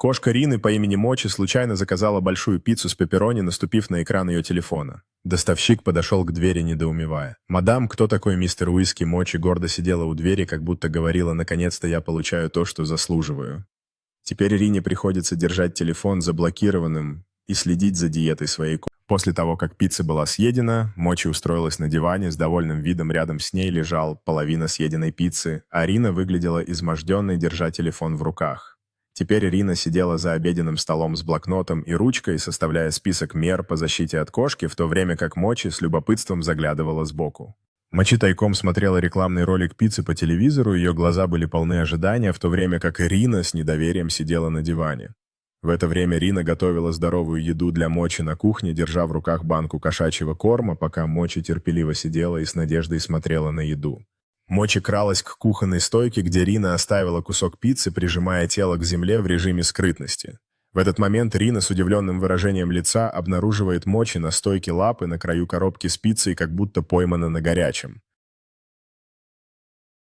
Кошка Рины по имени Мочи случайно заказала большую пиццу с пепперони, наступив на экран ее телефона. Доставщик подошел к двери, недоумевая. «Мадам, кто такой мистер Уиски?» Мочи гордо сидела у двери, как будто говорила: «Наконец-то я получаю то, что заслуживаю». Теперь Рине приходится держать телефон заблокированным и следить за диетой своей кошки. После того, как пицца была съедена, Мочи устроилась на диване с довольным видом, рядом с ней лежал половина съеденной пиццы, а Рина выглядела изможденной, держа телефон в руках. Теперь Рина сидела за обеденным столом с блокнотом и ручкой, составляя список мер по защите от кошки, в то время как Мочи с любопытством заглядывала сбоку. Мочи тайком смотрела рекламный ролик пиццы по телевизору, ее глаза были полны ожидания, в то время как Рина с недоверием сидела на диване. В это время Рина готовила здоровую еду для Мочи на кухне, держа в руках банку кошачьего корма, пока Мочи терпеливо сидела и с надеждой смотрела на еду. Мочи кралась к кухонной стойке, где Рина оставила кусок пиццы, прижимая тело к земле в режиме скрытности. В этот момент Рина с удивленным выражением лица обнаруживает Мочи на стойке лапы на краю коробки с пиццей, как будто поймана на горячем.